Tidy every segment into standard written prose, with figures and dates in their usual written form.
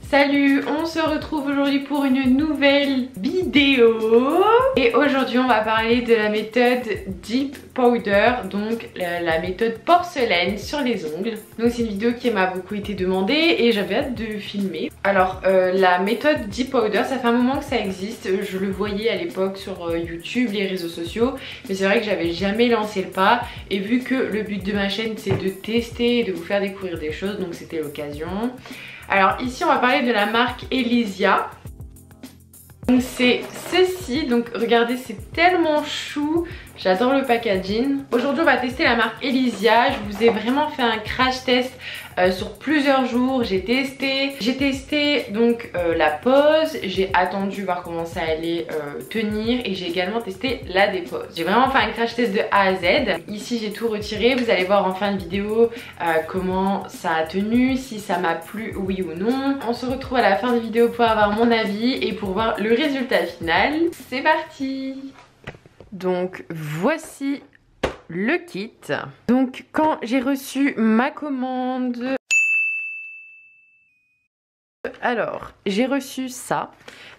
Salut, on se retrouve aujourd'hui pour une nouvelle vidéo. Et aujourd'hui on va parler de la méthode Deep Powder, donc la méthode porcelaine sur les ongles. Donc c'est une vidéo qui m'a beaucoup été demandée et j'avais hâte de filmer. Alors la méthode Deep Powder, ça fait un moment que ça existe. Je le voyais à l'époque sur YouTube, les réseaux sociaux. Mais c'est vrai que j'avais jamais lancé le pas. Et vu que le but de ma chaîne c'est de tester et de vous faire découvrir des choses, donc c'était l'occasion. Alors ici on va parler de la marque Elysia. Donc c'est ceci, donc regardez, c'est tellement chou, j'adore le packaging. Aujourd'hui on va tester la marque Elysia. Je vous ai vraiment fait un crash test sur plusieurs jours. J'ai testé donc la pose, j'ai attendu voir comment ça allait tenir et j'ai également testé la dépose. J'ai vraiment fait un crash test de A à Z. Ici j'ai tout retiré, vous allez voir en fin de vidéo comment ça a tenu, si ça m'a plu oui ou non. On se retrouve à la fin de vidéo pour avoir mon avis et pour voir le résultat final. C'est parti! Donc voici le kit. Donc quand j'ai reçu ma commande, alors j'ai reçu ça.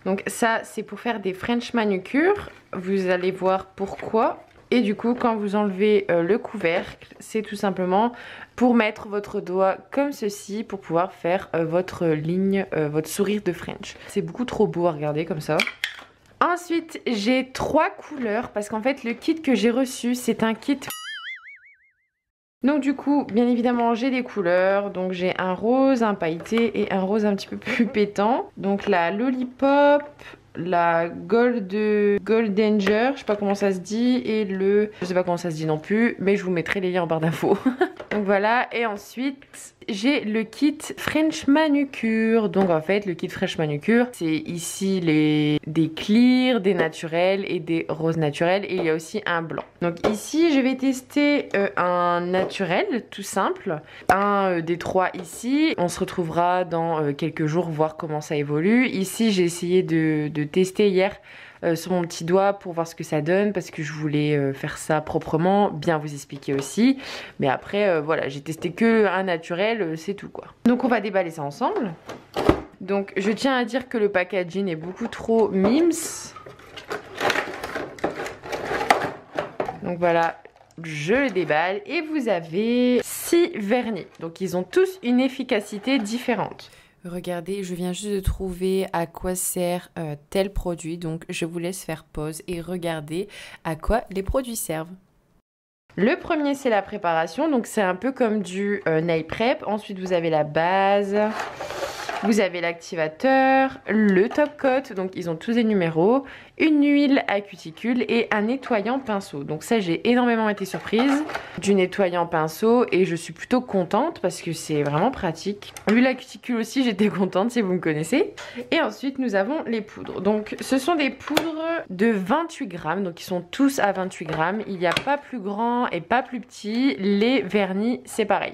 Donc ça c'est pour faire des French manucure. Vous allez voir pourquoi. Et du coup quand vous enlevez le couvercle, c'est tout simplement pour mettre votre doigt comme ceci pour pouvoir faire votre ligne, votre sourire de French. C'est beaucoup trop beau à regarder comme ça. Ensuite j'ai 3 couleurs parce qu'en fait le kit que j'ai reçu c'est un kit. Donc du coup bien évidemment j'ai des couleurs. Donc j'ai un rose, un pailleté et un rose un petit peu plus pétant. Donc la Lollipop, la Goldanger, je sais pas comment ça se dit, et le... je sais pas comment ça se dit non plus, mais je vous mettrai les liens en barre d'infos. Donc voilà, et ensuite j'ai le kit French manucure. Donc en fait le kit French manucure, c'est ici des clears, des naturels et des roses naturels, et il y a aussi un blanc. Donc ici je vais tester un naturel tout simple, un des 3 ici. On se retrouvera dans quelques jours voir comment ça évolue. Ici j'ai essayé de tester hier sur mon petit doigt pour voir ce que ça donne parce que je voulais faire ça proprement, bien vous expliquer aussi. Mais après voilà, j'ai testé que un naturel, c'est tout quoi. Donc on va déballer ça ensemble. Donc je tiens à dire que le packaging est beaucoup trop mimes. Donc voilà, je le déballe et vous avez 6 vernis. Donc ils ont tous une efficacité différente. Regardez, je viens juste de trouver à quoi sert tel produit. Donc je vous laisse faire pause et regarder à quoi les produits servent. Le premier c'est la préparation. Donc c'est un peu comme du nail prep. Ensuite vous avez la base. Vous avez l'activateur, le top coat, donc ils ont tous des numéros, une huile à cuticule et un nettoyant pinceau. Donc ça j'ai énormément été surprise du nettoyant pinceau et je suis plutôt contente parce que c'est vraiment pratique. L'huile à cuticule aussi j'étais contente si vous me connaissez. Et ensuite nous avons les poudres. Donc ce sont des poudres de 28 grammes, donc ils sont tous à 28 grammes. Il n'y a pas plus grand et pas plus petit. Les vernis c'est pareil.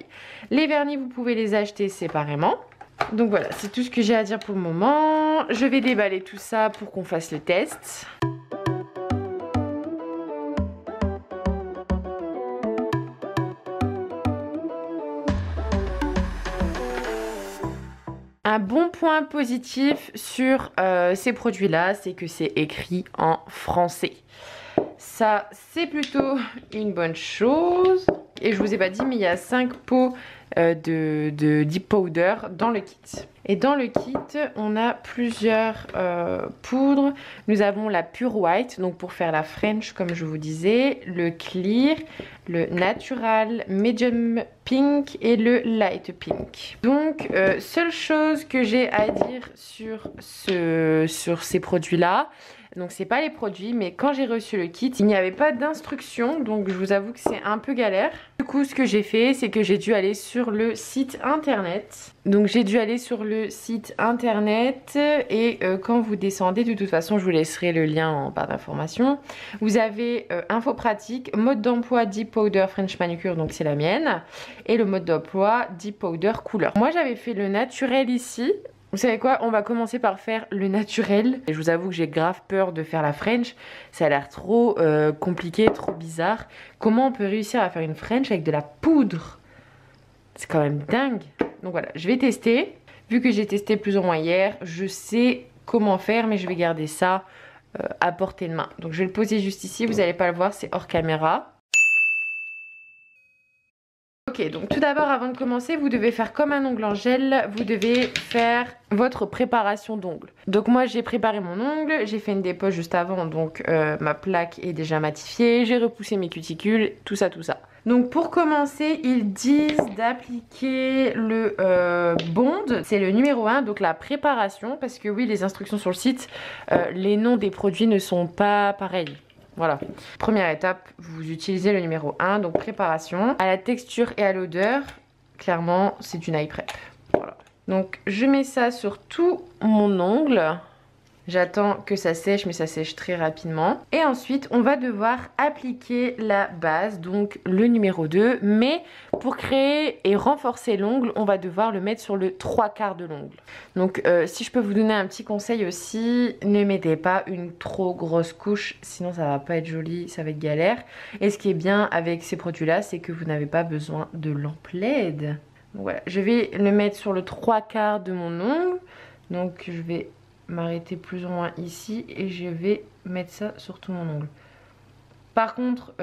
Les vernis vous pouvez les acheter séparément. Donc voilà, c'est tout ce que j'ai à dire pour le moment. Je vais déballer tout ça pour qu'on fasse le test. Un bon point positif sur ces produits-là, c'est que c'est écrit en français. Ça, c'est plutôt une bonne chose. Et je vous ai pas dit, mais il y a 5 pots de Deep Powder dans le kit. Et dans le kit, on a plusieurs poudres. Nous avons la Pure White, donc pour faire la French, comme je vous disais, le Clear, le Natural, Medium Pink et le Light Pink. Donc, seule chose que j'ai à dire sur ces produits-là, donc c'est pas les produits, mais quand j'ai reçu le kit, il n'y avait pas d'instruction, donc je vous avoue que c'est un peu galère. Du coup, ce que j'ai fait, c'est que j'ai dû aller sur le site internet. Donc j'ai dû aller sur le site internet et quand vous descendez, de toute façon, je vous laisserai le lien en barre d'informations. Vous avez info pratique, mode d'emploi Deep Powder French Manucure, donc c'est la mienne, et le mode d'emploi Deep Powder couleur. Moi, j'avais fait le naturel ici. Vous savez quoi, on va commencer par faire le naturel. Et je vous avoue que j'ai grave peur de faire la French. Ça a l'air trop compliqué, trop bizarre. Comment on peut réussir à faire une French avec de la poudre? C'est quand même dingue. Donc voilà, je vais tester. vu que j'ai testé plus ou moins hier, je sais comment faire, mais je vais garder ça à portée de main. Donc je vais le poser juste ici, vous n'allez pas le voir, c'est hors caméra. Ok, donc tout d'abord, avant de commencer, vous devez faire comme un ongle en gel, vous devez faire votre préparation d'ongles. Donc moi, j'ai préparé mon ongle, j'ai fait une dépose juste avant, donc ma plaque est déjà matifiée, j'ai repoussé mes cuticules, tout ça, tout ça. Donc pour commencer, ils disent d'appliquer le bond, c'est le numéro 1, donc la préparation, parce que oui, les instructions sur le site, les noms des produits ne sont pas pareils. Voilà. Première étape, vous utilisez le numéro 1, donc préparation. À la texture et à l'odeur, clairement, c'est du eye prep. Voilà. Donc, je mets ça sur tout mon ongle. J'attends que ça sèche, mais ça sèche très rapidement. Et ensuite, on va devoir appliquer la base, donc le numéro 2. Mais pour créer et renforcer l'ongle, on va devoir le mettre sur le 3/4 de l'ongle. Donc, si je peux vous donner un petit conseil aussi, ne mettez pas une trop grosse couche, sinon ça va pas être joli, ça va être galère. Et ce qui est bien avec ces produits-là, c'est que vous n'avez pas besoin de lampe LED. Donc voilà, je vais le mettre sur le 3/4 de mon ongle. Donc, je vais m'arrêter plus ou moins ici et je vais mettre ça sur tout mon ongle. Par contre,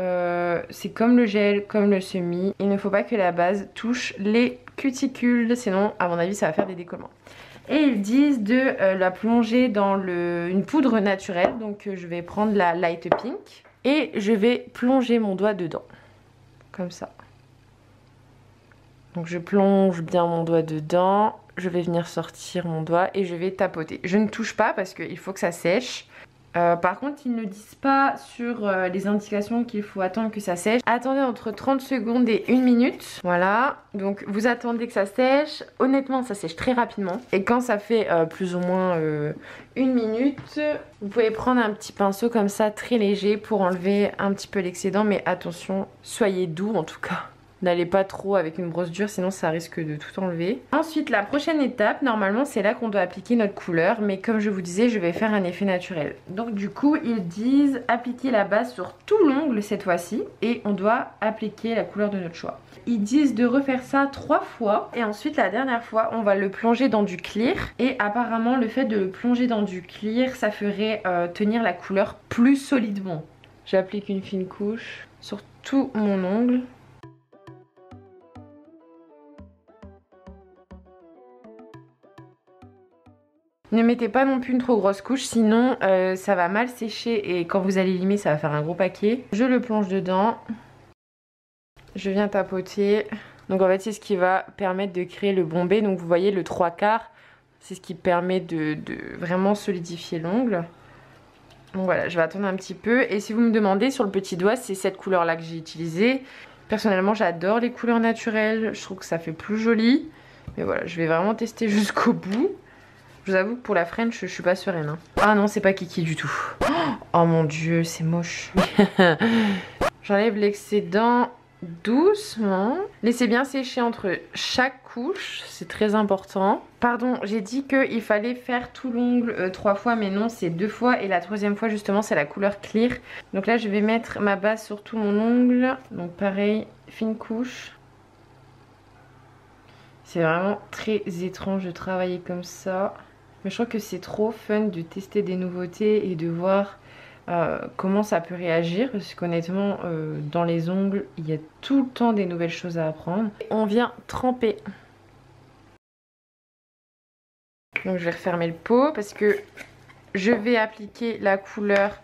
c'est comme le gel, comme le semi, il ne faut pas que la base touche les cuticules, sinon à mon avis ça va faire des décollements. Et ils disent de la plonger dans une poudre naturelle, donc je vais prendre la light pink et je vais plonger mon doigt dedans, comme ça. Donc je plonge bien mon doigt dedans, je vais venir sortir mon doigt et je vais tapoter. Je ne touche pas parce qu'il faut que ça sèche. Par contre, ils ne disent pas sur les indications qu'il faut attendre que ça sèche. Attendez entre 30 secondes et 1 minute. Voilà, donc vous attendez que ça sèche. Honnêtement, ça sèche très rapidement. Et quand ça fait plus ou moins 1 minute, vous pouvez prendre un petit pinceau comme ça, très léger, pour enlever un petit peu l'excédent. Mais attention, soyez doux en tout cas. N'allez pas trop avec une brosse dure, sinon ça risque de tout enlever. Ensuite, la prochaine étape, normalement, c'est là qu'on doit appliquer notre couleur. Mais comme je vous disais, je vais faire un effet naturel. Donc du coup, ils disent appliquer la base sur tout l'ongle cette fois-ci. Et on doit appliquer la couleur de notre choix. Ils disent de refaire ça 3 fois. Et ensuite, la dernière fois, on va le plonger dans du clear. Et apparemment, le fait de le plonger dans du clear, ça ferait tenir la couleur plus solidement. J'applique une fine couche sur tout mon ongle. Ne mettez pas non plus une trop grosse couche, sinon ça va mal sécher et quand vous allez limer, ça va faire un gros paquet. Je le plonge dedans. Je viens tapoter. Donc en fait, c'est ce qui va permettre de créer le bombé. Donc vous voyez, le 3/4, c'est ce qui permet de vraiment solidifier l'ongle. Donc voilà, je vais attendre un petit peu. Et si vous me demandez, sur le petit doigt, c'est cette couleur-là que j'ai utilisée. Personnellement, j'adore les couleurs naturelles. Je trouve que ça fait plus joli. Mais voilà, je vais vraiment tester jusqu'au bout. Je vous avoue que pour la French, je suis pas sereine. Hein. Ah non, c'est pas kiki du tout. Oh mon dieu, c'est moche. J'enlève l'excédent doucement. Laissez bien sécher entre chaque couche, c'est très important. Pardon, j'ai dit qu'il fallait faire tout l'ongle 3 fois, mais non, c'est 2 fois. Et la 3e fois, justement, c'est la couleur clear. Donc là, je vais mettre ma base sur tout mon ongle. Donc pareil, fine couche. C'est vraiment très étrange de travailler comme ça. Mais je trouve que c'est trop fun de tester des nouveautés et de voir comment ça peut réagir. Parce qu'honnêtement, dans les ongles, il y a tout le temps des nouvelles choses à apprendre. On vient tremper. Donc je vais refermer le pot parce que je vais appliquer la couleur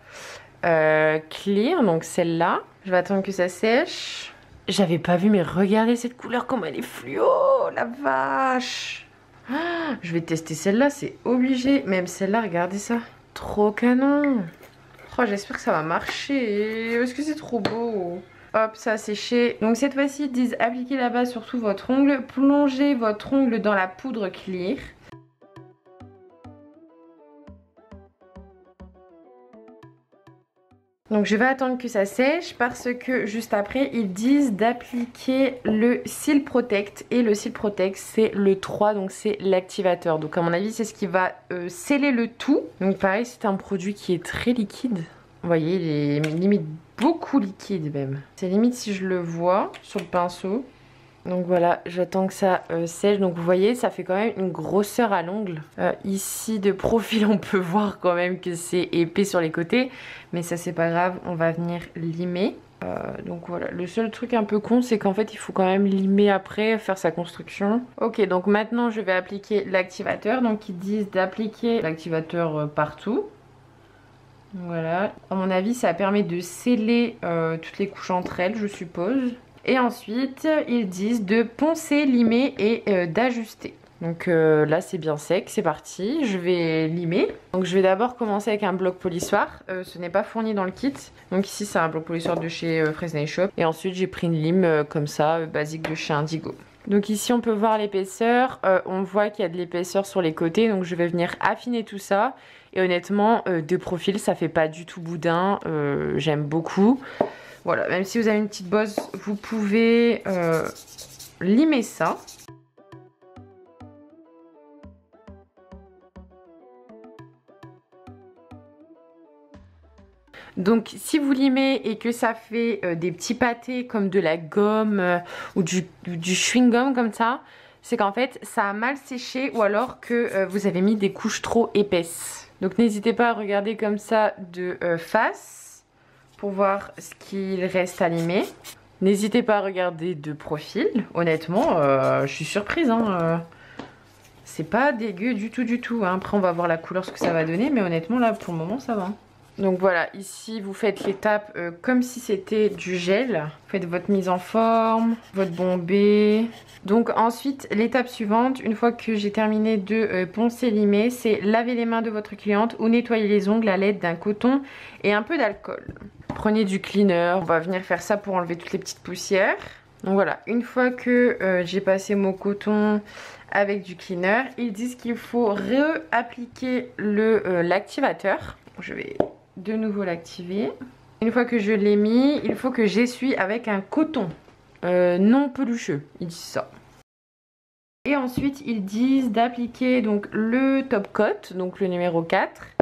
clear, donc celle-là. Je vais attendre que ça sèche. J'avais pas vu, mais regardez cette couleur, comme elle est fluo, la vache. Je vais tester celle-là, c'est obligé. Même celle-là, regardez ça. Trop canon. Oh, j'espère que ça va marcher. Parce que c'est trop beau. Hop, ça a séché. Donc cette fois-ci, ils disent appliquer la base sur tout votre ongle. Plongez votre ongle dans la poudre clear. Donc je vais attendre que ça sèche parce que juste après ils disent d'appliquer le Seal Protect. Et le Seal Protect c'est le 3, donc c'est l'activateur. Donc à mon avis c'est ce qui va sceller le tout. Donc pareil, c'est un produit qui est très liquide. Vous voyez, il est limite beaucoup liquide même. C'est limite si je le vois sur le pinceau. Donc voilà, j'attends que ça sèche. Donc vous voyez, ça fait quand même une grosseur à l'ongle. Ici de profil, on peut voir quand même que c'est épais sur les côtés. Mais ça c'est pas grave, on va venir limer. Donc voilà, le seul truc un peu con, c'est qu'en fait il faut quand même limer après, faire sa construction. Ok, donc maintenant je vais appliquer l'activateur. Donc ils disent d'appliquer l'activateur partout. Voilà, à mon avis ça permet de sceller toutes les couches entre elles, je suppose. Et ensuite, ils disent de poncer, limer et d'ajuster. Donc là, c'est bien sec, c'est parti. Je vais limer. Donc je vais d'abord commencer avec un bloc polissoir. Ce n'est pas fourni dans le kit. Donc ici, c'est un bloc polissoir de chez Fresnel Shop. Et ensuite, j'ai pris une lime comme ça, basique de chez Indigo. Donc ici, on peut voir l'épaisseur. On voit qu'il y a de l'épaisseur sur les côtés. Donc je vais venir affiner tout ça. Et honnêtement, de profil, ça fait pas du tout boudin. J'aime beaucoup. Voilà, même si vous avez une petite bosse, vous pouvez limer ça. Donc si vous limez et que ça fait des petits pâtés comme de la gomme ou du chewing-gum comme ça, c'est qu'en fait ça a mal séché ou alors que vous avez mis des couches trop épaisses. Donc n'hésitez pas à regarder comme ça de face pour voir ce qu'il reste à limer. N'hésitez pas à regarder de profil. Honnêtement, je suis surprise. Hein, c'est pas dégueu du tout. Hein. Après, on va voir la couleur, ce que ça va donner. Mais honnêtement, là, pour le moment, ça va. Donc voilà, ici, vous faites l'étape comme si c'était du gel. Vous faites votre mise en forme, votre bombée. Donc ensuite, l'étape suivante, une fois que j'ai terminé de poncer, limer, c'est laver les mains de votre cliente ou nettoyer les ongles à l'aide d'un coton et un peu d'alcool. Prenez du cleaner, on va venir faire ça pour enlever toutes les petites poussières. Donc voilà, une fois que j'ai passé mon coton avec du cleaner, ils disent qu'il faut réappliquer l'activateur. Je vais de nouveau l'activer. Une fois que je l'ai mis, il faut que j'essuie avec un coton non pelucheux, ils disent ça. Et ensuite, ils disent d'appliquer donc le top coat, donc le numéro 4.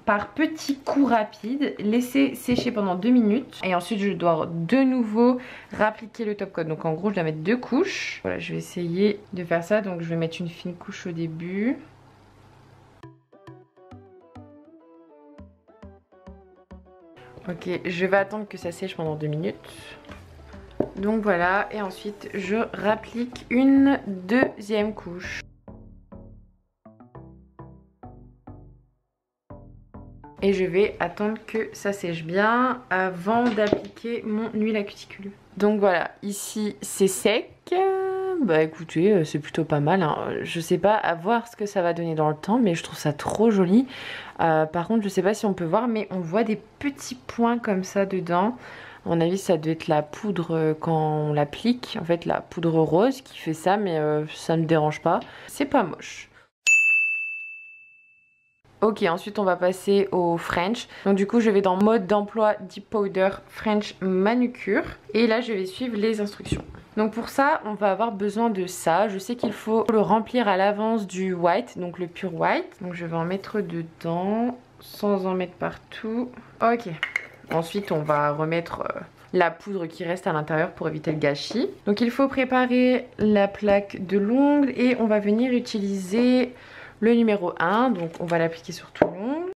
Par petits coups rapides, laisser sécher pendant 2 minutes. Et ensuite, je dois de nouveau rappliquer le top coat. Donc en gros, je dois mettre 2 couches. Voilà, je vais essayer de faire ça. Donc je vais mettre une fine couche au début. Ok, je vais attendre que ça sèche pendant 2 minutes. Donc voilà, et ensuite, je rapplique une deuxième couche. Et je vais attendre que ça sèche bien avant d'appliquer mon huile à cuticule. Donc voilà, ici c'est sec. Bah écoutez, c'est plutôt pas mal. Hein. Je sais pas à voir ce que ça va donner dans le temps, mais je trouve ça trop joli. Par contre, je sais pas si on peut voir, mais on voit des petits points comme ça dedans. À mon avis, ça doit être la poudre quand on l'applique. En fait, la poudre rose qui fait ça, mais ça ne me dérange pas. C'est pas moche. Ok, ensuite on va passer au French. Donc du coup je vais dans mode d'emploi Deep Powder French Manucure. Et là je vais suivre les instructions. Donc pour ça on va avoir besoin de ça. Je sais qu'il faut le remplir à l'avance du white, donc le pure white. Donc je vais en mettre dedans sans en mettre partout. Ok, ensuite on va remettre la poudre qui reste à l'intérieur pour éviter le gâchis. Donc il faut préparer la plaque de l'ongle et on va venir utiliser le numéro 1, donc on va l'appliquer sur tout l'ongle.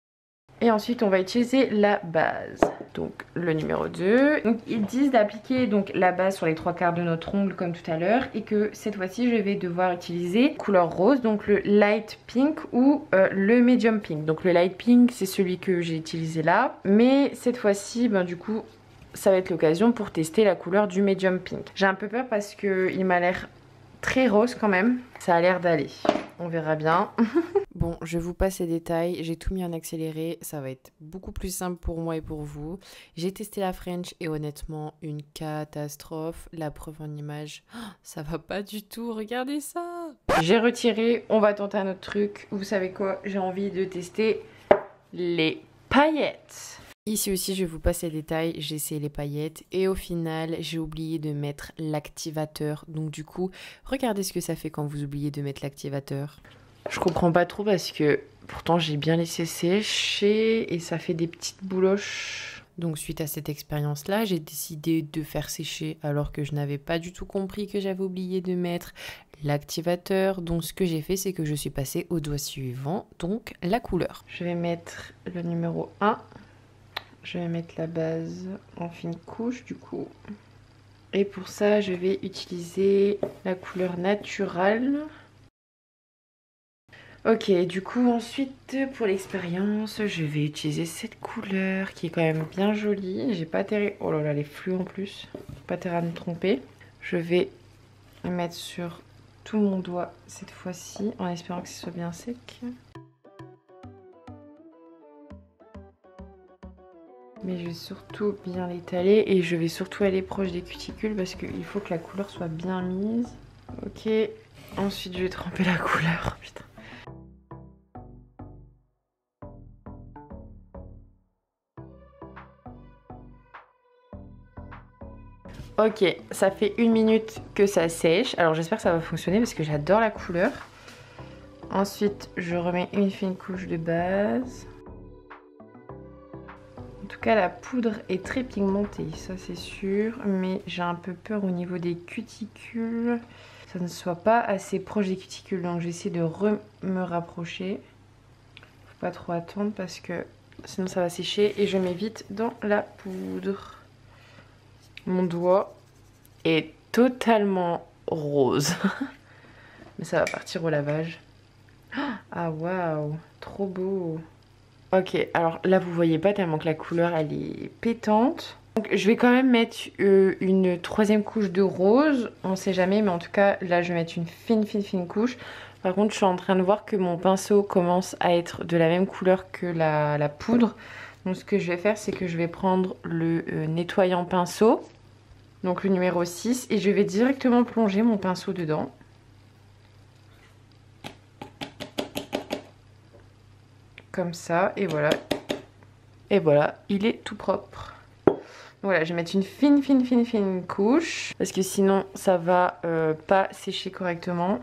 Et ensuite on va utiliser la base, donc le numéro 2. Donc ils disent d'appliquer donc la base sur les 3/4 de notre ongle comme tout à l'heure. Et que cette fois-ci je vais devoir utiliser couleur rose, donc le light pink ou le medium pink. Donc le light pink c'est celui que j'ai utilisé là. Mais cette fois-ci ben, du coup ça va être l'occasion pour tester la couleur du medium pink. J'ai un peu peur parce qu'il m'a l'air très rose quand même. Ça a l'air d'aller. On verra bien. Bon, je vous passe les détails. J'ai tout mis en accéléré. Ça va être beaucoup plus simple pour moi et pour vous. J'ai testé la French et honnêtement, une catastrophe. La preuve en image, ça va pas du tout. Regardez ça. J'ai retiré. On va tenter un autre truc. Vous savez quoi? J'ai envie de tester les paillettes. Ici aussi, je vais vous passer les détails. J'ai essayé les paillettes et au final, j'ai oublié de mettre l'activateur. Donc du coup, regardez ce que ça fait quand vous oubliez de mettre l'activateur. Je comprends pas trop parce que pourtant, j'ai bien laissé sécher et ça fait des petites bouloches. Donc suite à cette expérience-là, j'ai décidé de faire sécher alors que je n'avais pas du tout compris que j'avais oublié de mettre l'activateur. Donc ce que j'ai fait, c'est que je suis passée au doigt suivant, donc la couleur. Je vais mettre le numéro 1. Je vais mettre la base en fine couche du coup. Et pour ça, je vais utiliser la couleur naturelle. Ok, du coup ensuite pour l'expérience, je vais utiliser cette couleur qui est quand même bien jolie. J'ai pas intérêt... Oh là là, elle est floue en plus. Pas intérêt à me tromper. Je vais le mettre sur tout mon doigt cette fois-ci en espérant que ce soit bien sec. Mais je vais surtout bien l'étaler et je vais surtout aller proche des cuticules parce qu'il faut que la couleur soit bien mise. Ok, ensuite je vais tremper la couleur. Putain. Ok, ça fait 1 minute que ça sèche. Alors j'espère que ça va fonctionner parce que j'adore la couleur. Ensuite, je remets une fine couche de base. En tout cas, la poudre est très pigmentée, ça c'est sûr. Mais j'ai un peu peur au niveau des cuticules. Ça ne soit pas assez proche des cuticules. Donc j'essaie de me rapprocher. Faut pas trop attendre parce que sinon ça va sécher. Et je mets vite dans la poudre. Mon doigt est totalement rose. Mais ça va partir au lavage. Ah waouh, trop beau. Ok, alors là vous voyez pas tellement que la couleur elle est pétante. Donc je vais quand même mettre une 3e couche de rose. On sait jamais, mais en tout cas là je vais mettre une fine couche. Par contre je suis en train de voir que mon pinceau commence à être de la même couleur que la poudre. Donc ce que je vais faire, c'est que je vais prendre le nettoyant pinceau. Donc le numéro 6 et je vais directement plonger mon pinceau dedans. Comme ça et voilà. Et voilà, il est tout propre. Voilà, je vais mettre une fine couche parce que sinon ça va pas sécher correctement.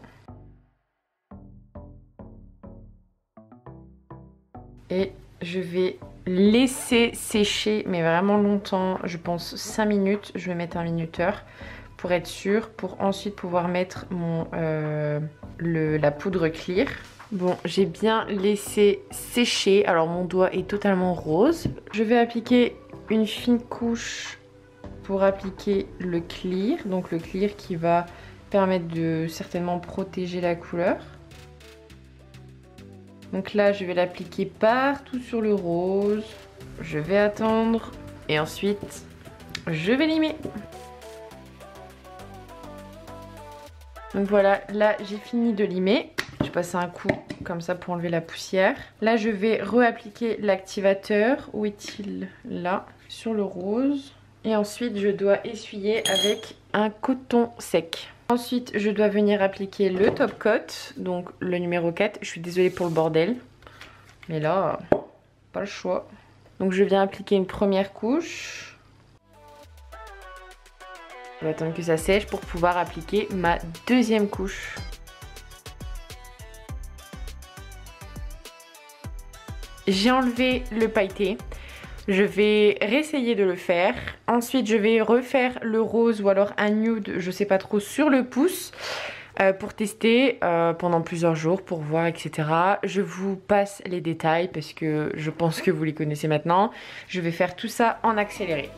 Et je vais laisser sécher mais vraiment longtemps, je pense 5 minutes. Je vais mettre un minuteur pour être sûr, pour ensuite pouvoir mettre la poudre clear. Bon, j'ai bien laissé sécher. Alors mon doigt est totalement rose. Je vais appliquer une fine couche pour appliquer le clear. Donc le clear qui va permettre de certainement protéger la couleur. Donc là, je vais l'appliquer partout sur le rose. Je vais attendre et ensuite, je vais limer. Donc voilà, là, j'ai fini de limer. Je passe un coup comme ça pour enlever la poussière. Là, je vais réappliquer l'activateur. Où est-il? Là, sur le rose. Et ensuite, je dois essuyer avec un coton sec. Ensuite, je dois venir appliquer le top coat, donc le numéro 4. Je suis désolée pour le bordel, mais là, pas le choix. Donc je viens appliquer une première couche. Je vais attendre que ça sèche pour pouvoir appliquer ma 2e couche. J'ai enlevé le pailleté. Je vais réessayer de le faire. Ensuite, je vais refaire le rose ou alors un nude, je sais pas trop, sur le pouce pour tester pendant plusieurs jours pour voir, etc. Je vous passe les détails parce que je pense que vous les connaissez maintenant. Je vais faire tout ça en accéléré.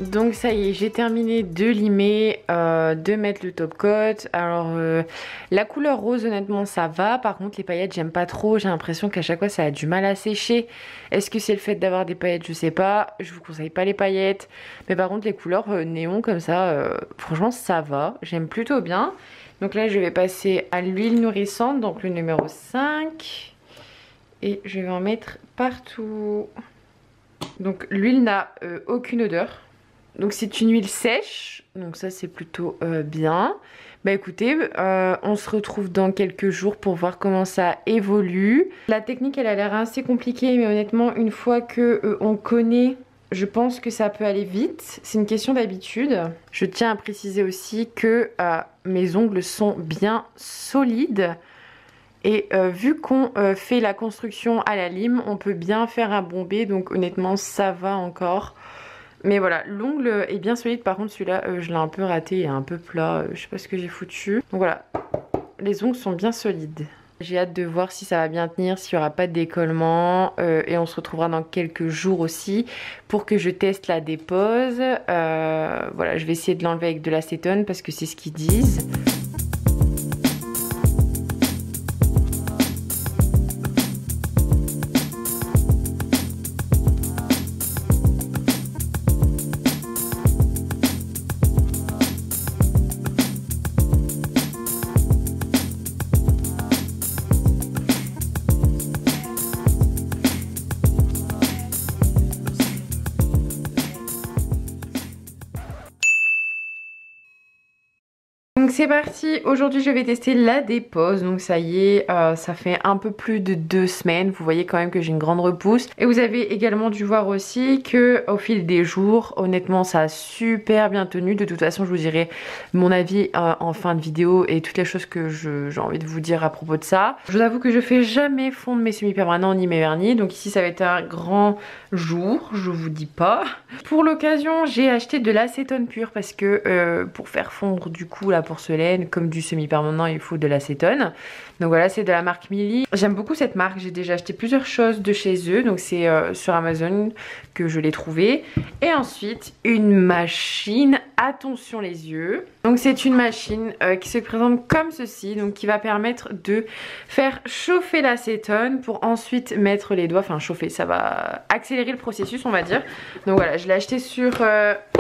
Donc ça y est, j'ai terminé de limer, de mettre le top coat. Alors la couleur rose honnêtement ça va, par contre les paillettes j'aime pas trop, j'ai l'impression qu'à chaque fois ça a du mal à sécher. Est-ce que c'est le fait d'avoir des paillettes? Je sais pas, je vous conseille pas les paillettes. Mais par contre les couleurs néon comme ça, franchement ça va, j'aime plutôt bien. Donc là je vais passer à l'huile nourrissante, donc le numéro 5. Et je vais en mettre partout. Donc l'huile n'a aucune odeur. Donc c'est une huile sèche, donc ça c'est plutôt bien. Bah écoutez, on se retrouve dans quelques jours pour voir comment ça évolue. La technique elle a l'air assez compliquée, mais honnêtement une fois que on connaît je pense que ça peut aller vite. C'est une question d'habitude. Je tiens à préciser aussi que mes ongles sont bien solides. Et vu qu'on fait la construction à la lime, on peut bien faire un bombé. Donc honnêtement, ça va encore. Mais voilà, l'ongle est bien solide. Par contre, celui-là, je l'ai un peu raté et un peu plat. Je sais pas ce que j'ai foutu. Donc voilà, les ongles sont bien solides. J'ai hâte de voir si ça va bien tenir, s'il n'y aura pas de décollement. Et on se retrouvera dans quelques jours aussi pour que je teste la dépose. Voilà, je vais essayer de l'enlever avec de l'acétone parce que c'est ce qu'ils disent. Donc c'est parti, aujourd'hui je vais tester la dépose, donc ça y est, ça fait un peu plus de 2 semaines, vous voyez quand même que j'ai une grande repousse. Et vous avez également dû voir aussi que au fil des jours, honnêtement ça a super bien tenu. De toute façon je vous dirai mon avis en fin de vidéo et toutes les choses que j'ai envie de vous dire à propos de ça. Je vous avoue que je fais jamais fondre mes semi-permanents ni mes vernis, donc ici ça va être un grand jour, je vous dis pas. Pour l'occasion j'ai acheté de l'acétone pur parce que pour faire fondre du coup la porcelaine comme du semi-permanent il faut de l'acétone. Donc voilà, c'est de la marque Milly. J'aime beaucoup cette marque, j'ai déjà acheté plusieurs choses de chez eux, donc c'est sur Amazon que je l'ai trouvé. Et ensuite une machine, attention les yeux. Donc c'est une machine qui se présente comme ceci, donc qui va permettre de faire chauffer l'acétone pour ensuite mettre les doigts, enfin chauffer, ça va accélérer le processus on va dire. Donc voilà, je l'ai acheté sur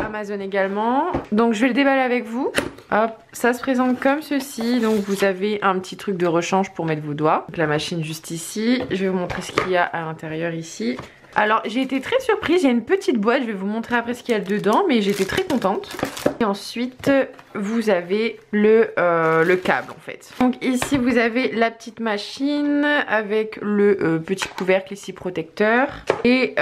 Amazon également. Donc je vais le déballer avec vous. Hop, ça se présente comme ceci, donc vous avez un petit truc de rechange pour mettre vos doigts. Donc la machine juste ici, je vais vous montrer ce qu'il y a à l'intérieur ici. Alors j'ai été très surprise, il y a une petite boîte, je vais vous montrer après ce qu'il y a dedans, mais j'étais très contente. Et ensuite vous avez le câble en fait. Donc ici vous avez la petite machine avec le petit couvercle ici protecteur et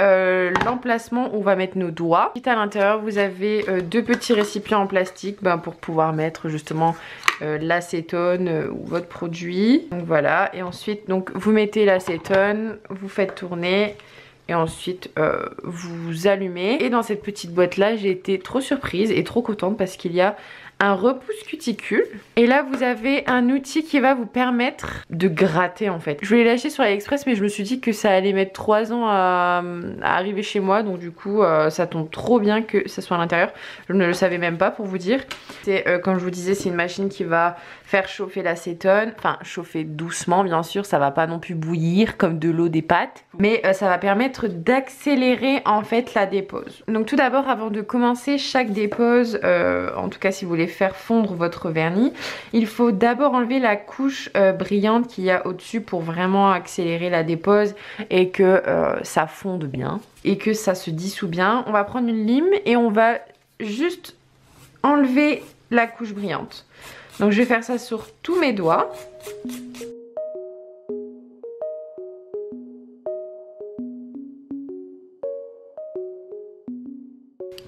l'emplacement où on va mettre nos doigts. Ensuite à l'intérieur vous avez deux petits récipients en plastique pour pouvoir mettre justement l'acétone ou votre produit. Donc voilà, et ensuite donc vous mettez l'acétone, vous faites tourner. Et ensuite vous allumez. Et dans cette petite boîte là j'ai été trop surprise et trop contente parce qu'il y a un repousse cuticule. Et là vous avez un outil qui va vous permettre de gratter en fait. Je voulais l'acheter sur AliExpress mais je me suis dit que ça allait mettre 3 ans à arriver chez moi. Donc du coup ça tombe trop bien que ça soit à l'intérieur. Je ne le savais même pas pour vous dire. C'est comme je vous disais, c'est une machine qui va faire chauffer l'acétone. Enfin chauffer doucement bien sûr. Ça va pas non plus bouillir comme de l'eau des pâtes. Mais ça va permettre d'accélérer en fait la dépose. Donc tout d'abord avant de commencer chaque dépose, en tout cas si vous voulez faire fondre votre vernis, il faut d'abord enlever la couche brillante qu'il y a au-dessus pour vraiment accélérer la dépose et que ça fonde bien et que ça se dissout bien. On va prendre une lime et on va juste enlever la couche brillante. Donc je vais faire ça sur tous mes doigts.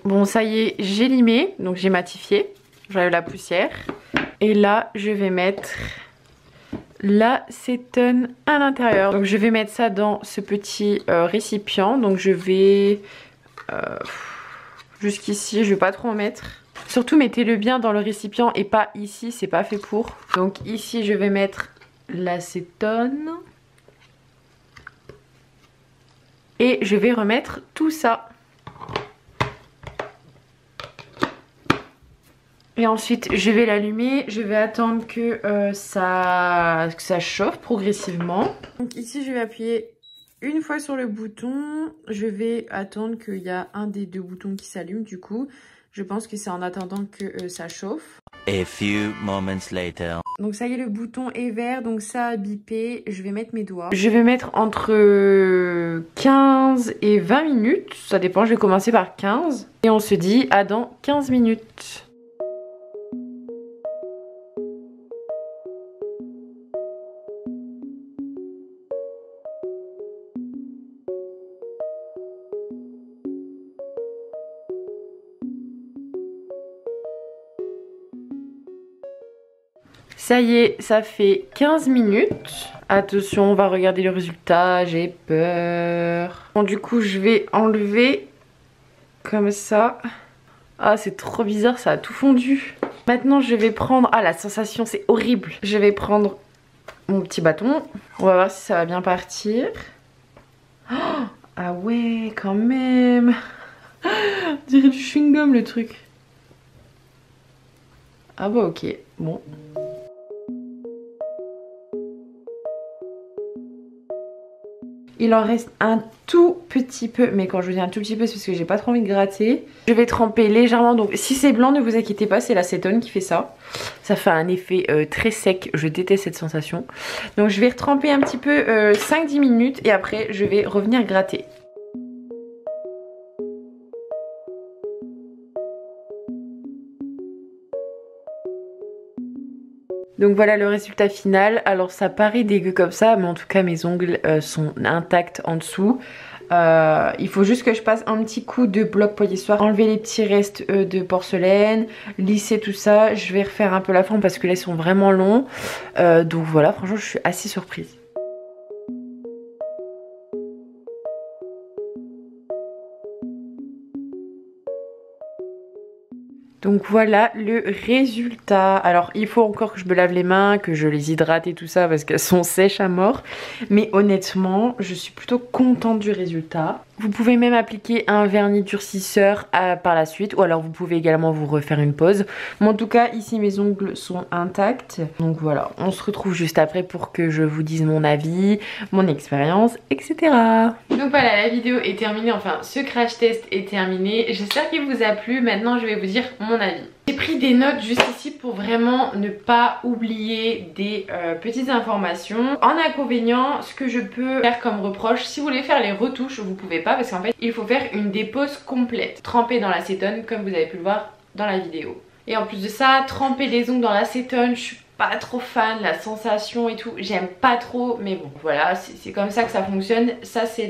Bon ça y est, j'ai limé, donc j'ai matifié. J'enlève la poussière. Et là, je vais mettre l'acétone à l'intérieur. Donc je vais mettre ça dans ce petit récipient. Donc je vais jusqu'ici, je vais pas trop en mettre. Surtout mettez-le bien dans le récipient et pas ici, c'est pas fait pour. Donc ici, je vais mettre l'acétone. Et je vais remettre tout ça. Et ensuite je vais l'allumer, je vais attendre que ça chauffe progressivement. Donc ici je vais appuyer une fois sur le bouton, je vais attendre qu'il y a un des deux boutons qui s'allume du coup. Je pense que c'est en attendant que ça chauffe. A few moments later. Donc ça y est, le bouton est vert, donc ça a bipé. Je vais mettre mes doigts. Je vais mettre entre 15 et 20 minutes, ça dépend, je vais commencer par 15. Et on se dit à dans 15 minutes. Ça y est, ça fait 15 minutes. Attention, on va regarder le résultat, j'ai peur. Bon, du coup, je vais enlever comme ça. Ah, c'est trop bizarre, ça a tout fondu. Maintenant, je vais prendre... Ah, la sensation, c'est horrible. Je vais prendre mon petit bâton. On va voir si ça va bien partir. Oh, ah ouais, quand même. On dirait du chewing-gum, le truc. Ah bah ok, bon. Il en reste un tout petit peu, mais quand je dis un tout petit peu, c'est parce que j'ai pas trop envie de gratter. Je vais tremper légèrement, donc si c'est blanc, ne vous inquiétez pas, c'est l'acétone qui fait ça. Ça fait un effet très sec, je déteste cette sensation. Donc je vais retremper un petit peu 5-10 minutes et après je vais revenir gratter. Donc voilà le résultat final. Alors ça paraît dégueu comme ça, mais en tout cas mes ongles sont intacts en dessous. Il faut juste que je passe un petit coup de bloc polissoir, enlever les petits restes de porcelaine, lisser tout ça. Je vais refaire un peu la forme parce que là ils sont vraiment longs. Donc voilà, franchement je suis assez surprise. Donc voilà le résultat. Alors il faut encore que je me lave les mains, que je les hydrate et tout ça parce qu'elles sont sèches à mort. Mais honnêtement, je suis plutôt contente du résultat. Vous pouvez même appliquer un vernis durcisseur par la suite, ou alors vous pouvez également vous refaire une pause. Mais en tout cas, ici mes ongles sont intacts. Donc voilà, on se retrouve juste après pour que je vous dise mon avis, mon expérience, etc. Donc voilà, la vidéo est terminée, enfin ce crash test est terminé. J'espère qu'il vous a plu. Maintenant, je vais vous dire mon avis. J'ai pris des notes juste ici pour vraiment ne pas oublier des petites informations. En inconvénient, ce que je peux faire comme reproche, si vous voulez faire les retouches, vous pouvez pas parce qu'en fait, il faut faire une dépose complète. Tremper dans l'acétone comme vous avez pu le voir dans la vidéo. Et en plus de ça, tremper les ongles dans l'acétone, je suis pas trop fan, la sensation et tout, j'aime pas trop, mais bon voilà, c'est comme ça que ça fonctionne, ça c'est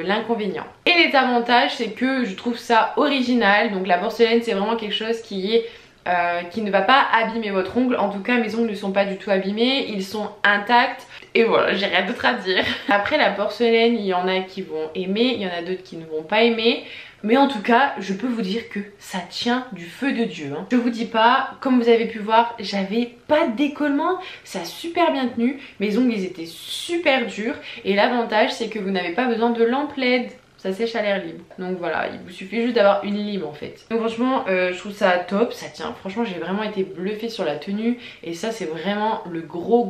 l'inconvénient. Et les avantages, c'est que je trouve ça original, donc la porcelaine c'est vraiment quelque chose qui ne va pas abîmer votre ongle. En tout cas mes ongles ne sont pas du tout abîmés, ils sont intacts et voilà, j'ai rien d'autre à dire. Après la porcelaine, il y en a qui vont aimer, il y en a d'autres qui ne vont pas aimer. Mais en tout cas, je peux vous dire que ça tient du feu de Dieu. Hein. Je vous dis pas, comme vous avez pu voir, j'avais pas de décollement. Ça a super bien tenu. Mes ongles, ils étaient super durs. Et l'avantage, c'est que vous n'avez pas besoin de lampe LED. Ça sèche à l'air libre. Donc voilà, il vous suffit juste d'avoir une lime en fait. Donc franchement, je trouve ça top. Ça tient. Franchement, j'ai vraiment été bluffée sur la tenue. Et ça, c'est vraiment le gros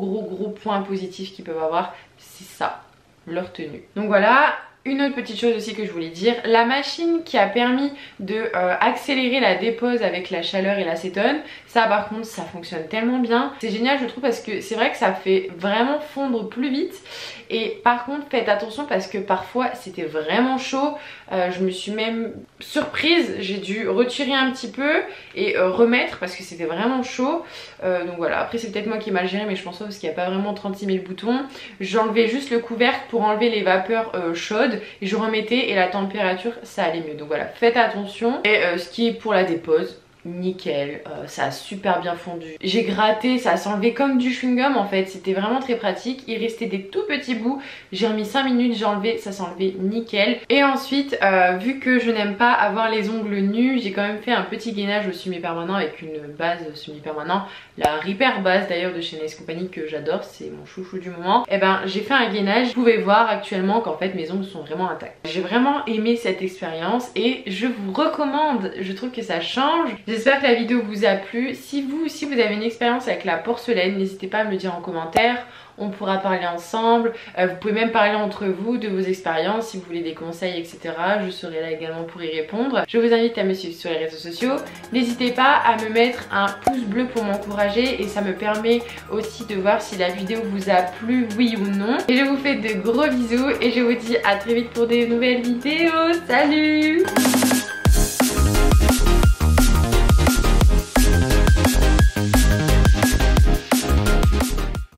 point positif qu'ils peuvent avoir. C'est ça, leur tenue. Donc voilà. Une autre petite chose aussi que je voulais dire, la machine qui a permis de accélérer la dépose avec la chaleur et l'acétone, ça par contre ça fonctionne tellement bien. C'est génial je trouve parce que c'est vrai que ça fait vraiment fondre plus vite. Et par contre faites attention parce que parfois c'était vraiment chaud, je me suis même surprise, j'ai dû retirer un petit peu et remettre parce que c'était vraiment chaud. Donc voilà, après c'est peut-être moi qui ai mal géré mais je pense pas parce qu'il n'y a pas vraiment 36 000 boutons. J'enlevais juste le couvercle pour enlever les vapeurs chaudes et je remettais et la température ça allait mieux. Donc voilà, faites attention. Et ce qui est pour la dépose, nickel, ça a super bien fondu. J'ai gratté, ça s'est enlevé comme du chewing-gum en fait, c'était vraiment très pratique. Il restait des tout petits bouts, j'ai remis 5 minutes, j'ai enlevé, ça s'est enlevé nickel. Et ensuite, vu que je n'aime pas avoir les ongles nus, j'ai quand même fait un petit gainage au semi-permanent avec une base semi-permanent, la Repair base d'ailleurs de chez Nails Company que j'adore, c'est mon chouchou du moment. Et ben j'ai fait un gainage, vous pouvez voir actuellement qu'en fait mes ongles sont vraiment intacts. J'ai vraiment aimé cette expérience et je vous recommande, je trouve que ça change. J'espère que la vidéo vous a plu. Si vous aussi vous avez une expérience avec la porcelaine, n'hésitez pas à me le dire en commentaire. On pourra parler ensemble. Vous pouvez même parler entre vous de vos expériences si vous voulez des conseils, etc. Je serai là également pour y répondre. Je vous invite à me suivre sur les réseaux sociaux. N'hésitez pas à me mettre un pouce bleu pour m'encourager et ça me permet aussi de voir si la vidéo vous a plu, oui ou non. Et je vous fais de gros bisous et je vous dis à très vite pour des nouvelles vidéos. Salut!